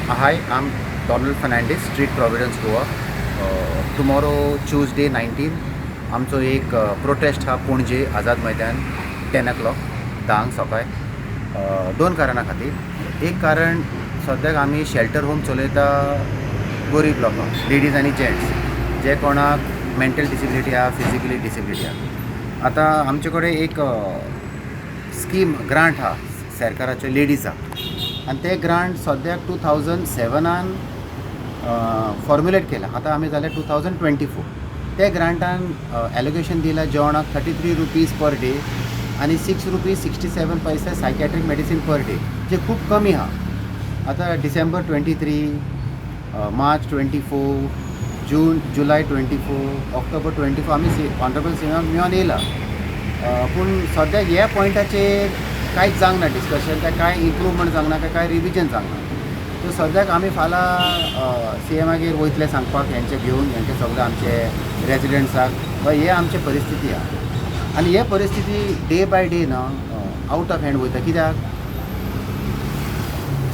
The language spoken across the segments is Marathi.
Hi, I'm Donald Fernandez, Street Providence, Goa. Tomorrow, Tuesday 19, आमचो एक प्रोटेस्ट हा पणजे आझाद मैदान 10 o'clock 10 सकाळी दोन कारणां खातीर. एक कारण सद्याक आमी शेल्टर होम चलयता गरीब लोकांक, लेडीज आनी जेंट्स, जे कोणाक मेंटल डिसेबिलिटी आहा, फिजिकली डिसेबिलिटी आहा. आतां आमचे कडेन एक स्कीम ग्रांट आहा सरकाराचे लेडीजाक, आनी ते ग्रांट सद्याक 2007 फॉर्म्युलेट केला. आतां आमी जाले 2024. ते ग्रांटान एलोकेशन दिला जेवणाक 33 रुपीज पर डे आनी 6 रुपीज 67 पैसे सायकॅट्रीक मेडिसीन पर डे, जे खूब कमी आहा. आतां डिसेंबर 23, मार्च 24, जुलय 24, ऑक्टोबर 24 आमी ऑनरेबल सीएमाक मेळोन येयला. पूण सद्याक ह्या पॉयंटाचेर कांयच जावंक ना डिस्कशन, काय इम्प्रूवमेंट जावंक ना, काय रिविजन जावंक ना. सो सद्याक आमी फाल्यां सीएमागेर वयतले सांगपाक हेंचे घेवन, हेंचे सगळे आमचे रेजिडेंट्साक हे आमचे परिस्थिती आहा. आनी हे परिस्थिती डे बाय डे ना आवट ऑफ हँड वयता. कित्याक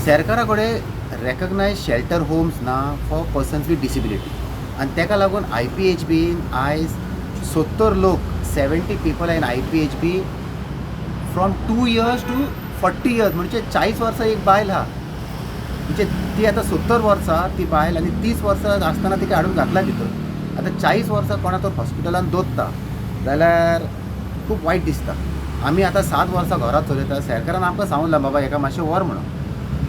सरकारा कडेन रेकग्नायज शेल्टर होम्स ना फॉर पर्सन्स विथ डिसेबिलिटी, आनी ताका लागून IPHBन आयज 70 लोक 70 people in IPHB from 2 years to 40 years, म्हणजे 40 वर्सां एक बायल आहा. म्हणजे ती आतां 70 वर्सां ती बायल, आनी 30 वर्सां आसतना तिका हाडून घातला भितर. आतां 40 वर्सां कोणा तर हॉस्पिटलान दोत्ता जाल्यार खूब वायट दिसता. आमी आतां 7 वर्सां घरात चलयता, सरकारान आमकां सांगलां बाबा हेका मातशें व्हर म्हणून.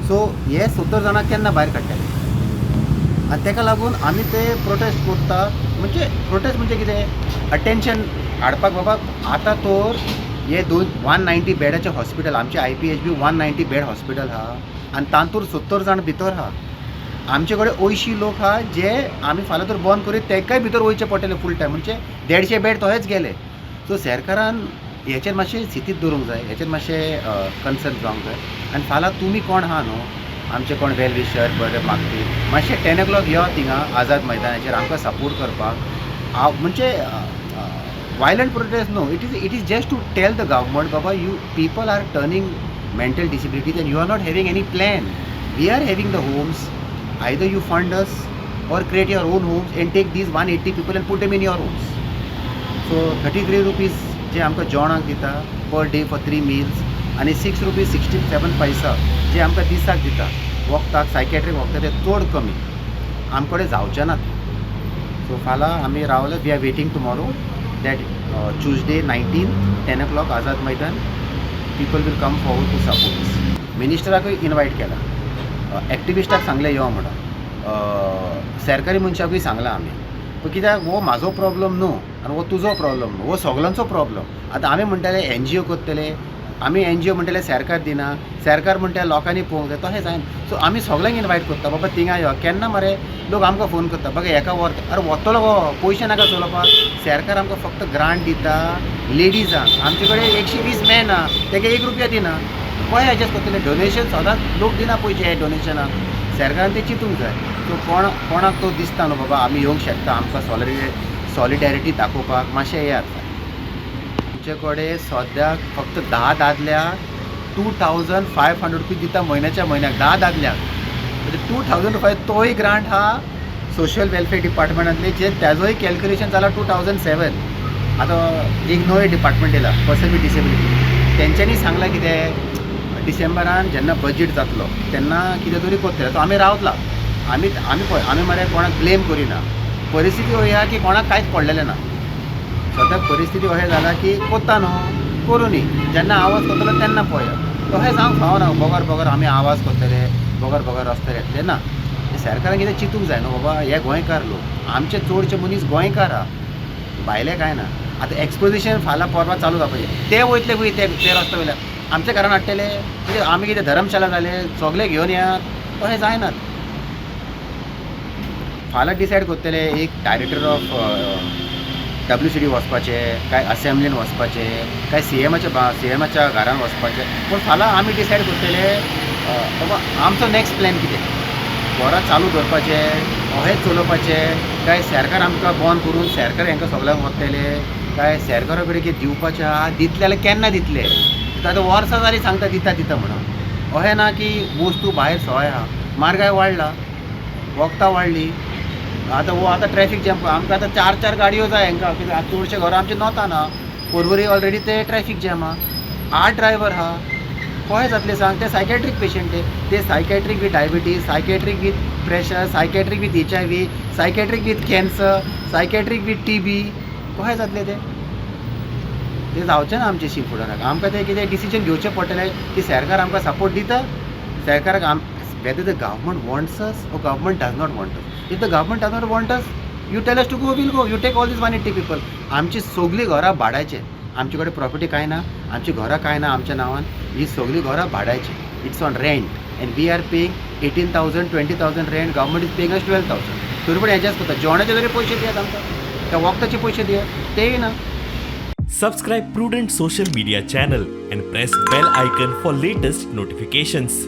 सो हे 70 जाणांक केन्ना भायर काडटले? आनी ताका लागून आमी ते प्रोटेस्ट करता. म्हणजे प्रोटेस्ट म्हणजे कितें? अटेन्शन हाडपाक बाबा आतां तर हे 190 बेडाचें हॉस्पिटल, आमचे IPHB 190 बेड हॉस्पिटल आहा, आनी तातूंत 70 जाण भितर आहा. आमचे कडेन 80 लोक आहा जे आमी फाल्यां तर बंद करीत तेंकाय भितर वयचें पडटलें फूल टायम, म्हणजे 150 बेड तहेच गेले. सो सरकारान हेचेर मातशें स्थितीत दवरूंक जाय, हेचेर मातशें कन्सर्न जावंक जाय. आनी फाल्यां तुमी कोण आहा न्हू, आमचे कोण वेल विशर बरे मागपी, मातशें 10 o'clock यो थिंगा आझाद मैदानाचेर आमकां सपोर्ट करपाक. म्हणजे violent protest no, it is just to tell the government baba you people are turning mental disabilities and you are not having any plan. We are having the homes, either you fund us or create your own homes and take these 180 people and put them in your homes. So 33 rupees जे आमकां जेवणाक दिता पर डे फॉर 3 meals, आनी 6 रुपीज 67 पैसा जे आमकां दिसाक दिता वखदाक, सायकॅट्रीक वखदां, ते चड कमी आमचे कडेन जावचें नात. सो फाल्यां आमी रावले. We are waiting tomorrow that Tuesday 19, 10 o'clock Azad Maidan. People will come forward to support this. मिनिस्टराकूय इनवायट केला, एक्टिविस्टाक सांगले यो म्हणून, सरकारी मनशाकूय सांगला आमी. पूण कित्याक हो म्हाजो प्रॉब्लम न्हू आनी हो तुजो प्रॉब्लम न्हू, हो सगळ्यांचो प्रॉब्लम. आतां आमी म्हणटाले NGO करतले, आमी NGO म्हणटाले सरकार दिना, सरकार म्हणटा लोकांनी पळोवंक जाय, तशें जायना. सो आमी सगळ्यांक इनवायट करता बाबा थिंगा यो. केन्ना मरे लोक आमकां फोन करता बघा एका व्हर, अरे वतलो गो, पयशे नाका चलोवपाक. सरकार आमकां फक्त ग्रांट दिता लेडीजांक. आमचे कडेन 120 मॅन आहा, तेका 1 रुपया दिना. खंय एडजस्ट करतले? डोनेशन सदांच लोक दिना पयशे हे डोनेशनाक. सरकारान ते चिंतूंक जाय. सो कोणाक तो दिसता न्हू बाबा आमी येवंक शकता, आमकां सॉलिडॅरिटी दाखोवपाक मातशें येयात. आमचे कडेन सद्याक फक्त 10 दादल्याक 2500 रुपीज दिता म्हयन्याच्या म्हयन्याक. 10 दादल्याक म्हणजे 2005. तोय ग्रांट हा सोशल वेलफेअर डिपार्टमेंटांतले, जे त्याचोय कॅल्क्युलेशन जाला 2007. आतां एक नवे डिपार्टमेंट येयला पर्सन विथ डिसेबिलिटी, तेंच्यांनी सांगलां कितें डिसेंबरान जेन्ना बजेट जातलो तेन्ना कितें तरी करतले. तो आमी रावतला. आमी मरे कोणाक ब्लेम करिना. परिस्थिती अशी आहा की कोणाक कांयच पडलेलें ना. सद्याक परिस्थिती अशें जाला की कोत्ता न्हू करुनी, जेन्ना आवाज करतलो तेन्ना पळया. तशें जावंक फावना बोगर आमी आवाज करतले, बोगर रस्त्यार येतले ना. सरकारान कितें चिंतूंक जाय न्हू बाबा, हे गोंयकार लोक, आमचे चडशे मनीस गोंयकार आहा, भायले कांय ना. आतां एक्सपोजिशन फाल्यां परवां चालू जावपाचें, ते वयतले खंय ते रस्ते वयल्यान आमच्या घरान हाडटले. म्हणजे आमी कितें धर्मशाला जाले सगळे घेवन येयात, तशें जायनात. फाल्यां डिसायड करतले एक डायरेक्टर ऑफ WCD वचपाचें, काय असेंब्लीन वचपाचें, काय सीएमाच्या घरान वचपाचें. पूण फाल्यां आमी डिसायड करतले बाबा आमचो नेक्स्ट प्लॅन कितें. घरां चालू दवरपाचें, अशेंच चलोवपाचें, काय सरकार आमकां बंद करून सरकार हेंकां सगळ्यांक वतले, काय सरकारा कडेन कितें दिवपाचें आहा, दितले जाल्यार केन्ना दितले. आतां वर्सां जालीं सांगता दिता म्हणून. अशें ना की वस्तू भायर सवाय आहा. म्हारगाय वाडला, वखदां वाडली, आतां ट्रॅफिक जॅम आमकां आतां 4 गाडयो जाय हांकां, कित्याक आतां चडशे घरां आमची नॉर्थान आहा, पर्वरी ऑलरेडी ते ट्रॅफिक जॅम आहा, 8 ड्रायव्हर आहा, कशें जातलें सांग. ते सायकॅट्रीक पेशंट ते psychiatric with diabetes, psychiatric with pressure, psychiatric with HIV, psychiatric with cancer, psychiatric with TB, कशें जातलें ते जावचें ना आमचे फुडाराक. आमकां ते कितें डिसिजन घेवचें पडटलें की सरकार आमकां सपोर्ट दिता, सरकाराक whether the government wants us or government does not want us. If the government does not want us, you tell us to go, we'll go. You take all these 180 people. आमची सगळीं घरां भाड्याचे, आमचे कडेन प्रॉपर्टी कांय ना, आमची घरां कांय ना आमच्या नांवान, ही सगळीं घरां भाड्याची. It's on rent and we are paying 18,000, 20,000 rent. Government is paying us 12,000. तरी पूण एडजस्ट करता. जेवणाचे जरी पयशे दियात आमकां, त्या वखदाचे पयशे दियात, तेय ना. Subscribe Prudent social media channel and press bell icon for latest notifications.